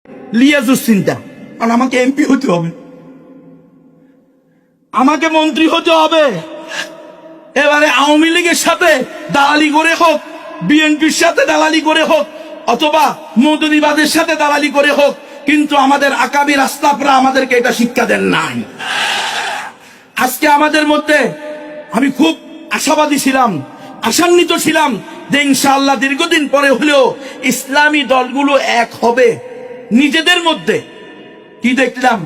লিয়াজুস চিন্তা, কারণ আমাকে এমপি হতে হবে, আমাকে মন্ত্রী হতে হবে। এবারে আওয়ামী লীগের সাথে দালালি করে হোক, বিএনপির সাথে দালালি করে হোক, অথবা মৌদুদিবাদের সাথে দালালি করে হোক, কিন্তু আমাদের আকাবির আস্তাফরা আমাদেরকে এটা শিক্ষা দেন নাই। আজকে আমাদের মধ্যে আমি খুব আশাবাদী ছিলাম, আশান্বিত ছিলাম যে ইনশাআল্লাহ দীর্ঘদিন পরে হলেও ইসলামী দলগুলো এক হবে নিজেদের মধ্যে। কি দেখলাম,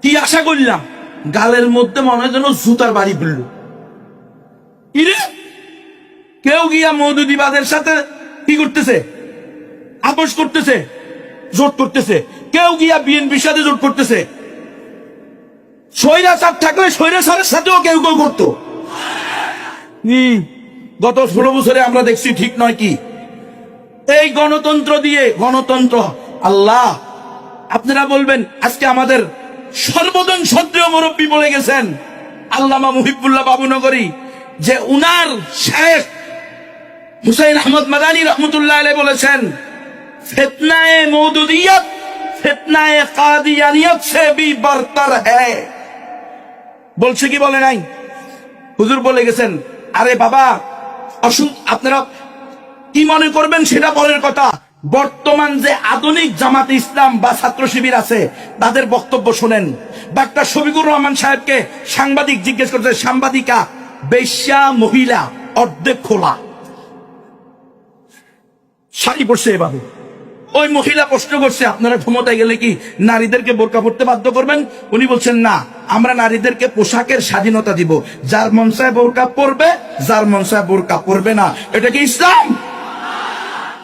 কি আশা করলাম, গালের মধ্যে মনে হয় যেন জুতার বাড়ি পড়ল। ইরে কেউ গিয়া মৌদুদিবাদের সাথে কি করতেছে, আপোষ করতেছে, জোট করতেছে, কেউ গিয়া বিএনপির সাথে জোট করতেছে। স্বৈরাচার থাকলে স্বৈরাচারের সাথেও কেউ কেউ করতো। গত 16 বছরে আমরা দেখছি ঠিক নয় কি এই গণতন্ত্র দিয়ে, গণতন্ত্র আল্লাহ আপনারা বলবেন। আজকে আমাদের সর্বজন শ্রদ্ধেয় মুরব্বী বলে গেছেন আল্লামা মুহিবুল্লাহ বাবুনগরী, যে উনার শেখ হুসাইন আহমদ মাদানী রহমতুল্লাহ আলাইহি বলেছেন, ফিতনায়ে মওদুদিয়ত ফিতনায়ে কাদিয়ানিয়ত সে ভি বরতর হ্যায়। বলছে কি বলে নাই? হুজুর বলে গেছেন। আরে বাবা, আপনারা কি মনে করবেন সেটা পরের কথা। বর্তমান যে আধুনিক জামাতে ইসলাম বা ছাত্র শিবির আছে তাদের বক্তব্য শোনেন। ডাক্তার শফিকুর রহমান সাহেবকে সাংবাদিক জিজ্ঞেস করছে, সাংবাদিকা বেশ্যা মহিলা অর্ধেক খোলা শাড়ি পরছে এভাবে, ওই মহিলা প্রশ্ন করছে আপনারা ক্ষমতায় গেলে কি নারীদেরকে বোরকা পরতে বাধ্য করবেন? উনি বলছেন না, আমরা নারীদেরকে পোশাকের স্বাধীনতা দিব, যার মন চায় বোরকা পরবে, যার মন চায় বোরকা পরবে না। এটা কি ইসলাম?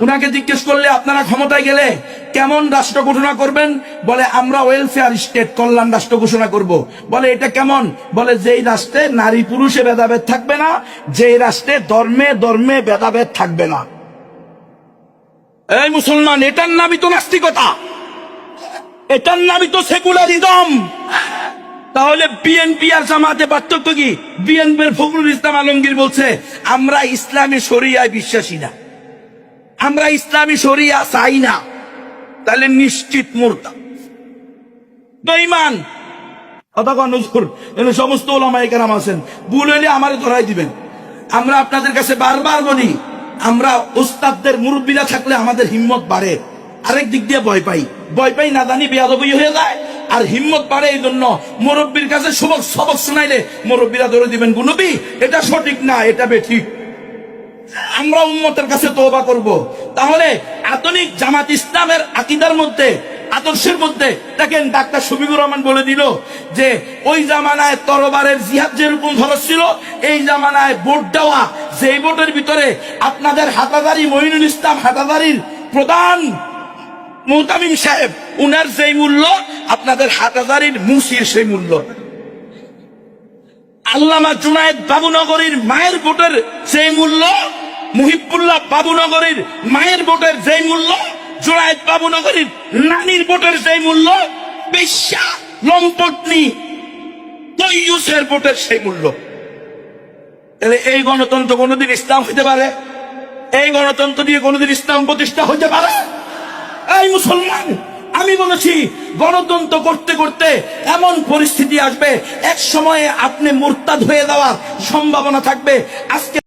উনাকে জিজ্ঞেস করলে আপনারা ক্ষমতায় গেলে কেমন রাষ্ট্র ঘোষণা করবেন? বলে আমরা ওয়েলফেয়ার স্টেট, কল্যাণ রাষ্ট্র ঘোষণা করব। বলে এটা কেমন? বলে যেই রাষ্ট্রে নারী পুরুষে ভেদাভেদ থাকবে না, যেই রাষ্ট্রে ধর্মে ধর্মে ভেদাভেদ থাকবে না। এই মুসলমান, এটার নামই তো নাস্তিকতা, এটার নামই তো সেকুলারিজম। তাহলে বিএনপি আর জামাতে পার্থক্য কি? বিএনপির ফখরুল ইসলাম আলমগীর বলছে আমরা ইসলামী শরিয়ায় বিশ্বাসী না, আমরা ইসলামী শরিয়া চাই না। তাহলে নিশ্চিত মুরতাদ, বেঈমান। সমস্ত ওলামায়ে কেরাম আছেন, ভুল হইলে আমারে ধরাই দিবেন। আমরা আপনাদের কাছে বারবার বলি, আমরা উস্তাদদের মুরব্বীরা থাকলে আমাদের হিম্মত বাড়ে। আরেক দিক দিয়ে ভয় পাই না জানি বেয়াদবি হয়ে যায়, আর হিম্মত বাড়ে এই জন্য মুরব্বীর কাছে সবক শোনাইলে মুরব্বীরা ধরে দিবেন গুনবি এটা সঠিক না, এটা বেঠিক। আমরা উম্মতের কাছে তওবা করব। তাহলে আধুনিক জামাত ইসলামের আকীদার মধ্যে, আদর্শের মধ্যে দেখেন ডাক্তার শফিকুর রহমান বলে দিল যে ওই জামানায় তরবারের জিহাদ যেরকম ফরজ ছিল, এই জামানায় ভোট দেওয়া, যেই ভোটের ভিতরে আপনাদের হাটাদারি মঈনুল ইসলাম হাটাদারির প্রধান মুহতামিম সাহেব, উনার যেই মূল্য আপনাদের হাটাদারির মুসির সেই মূল্য। আল্লামা জুনায়েদ বাবুনগরীর মায়ের ভোটের সেই মূল্য, মুহিবুল্লাহ বাবুনগরীর মায়ের ভোটের যেই মূল্য, জুনায়েদ বাবুনগরীর নানির ভোটের সেই মূল্য, বেশ্যা লম্পটনি তৈয়ুসের ভোটের সেই মূল্য। তাহলে এই গণতন্ত্র কোনোদিন ইসলাম হইতে পারে? এই গণতন্ত্র দিয়ে কোনোদিন ইসলাম প্রতিষ্ঠা হইতে পারে? এই মুসলমান, আমি বলেছি গণতন্ত্র করতে করতে এমন পরিস্থিতি আসবে, এক সময়ে আপনি মুরতাদ হয়ে যাওয়ার সম্ভাবনা থাকবে। আজকে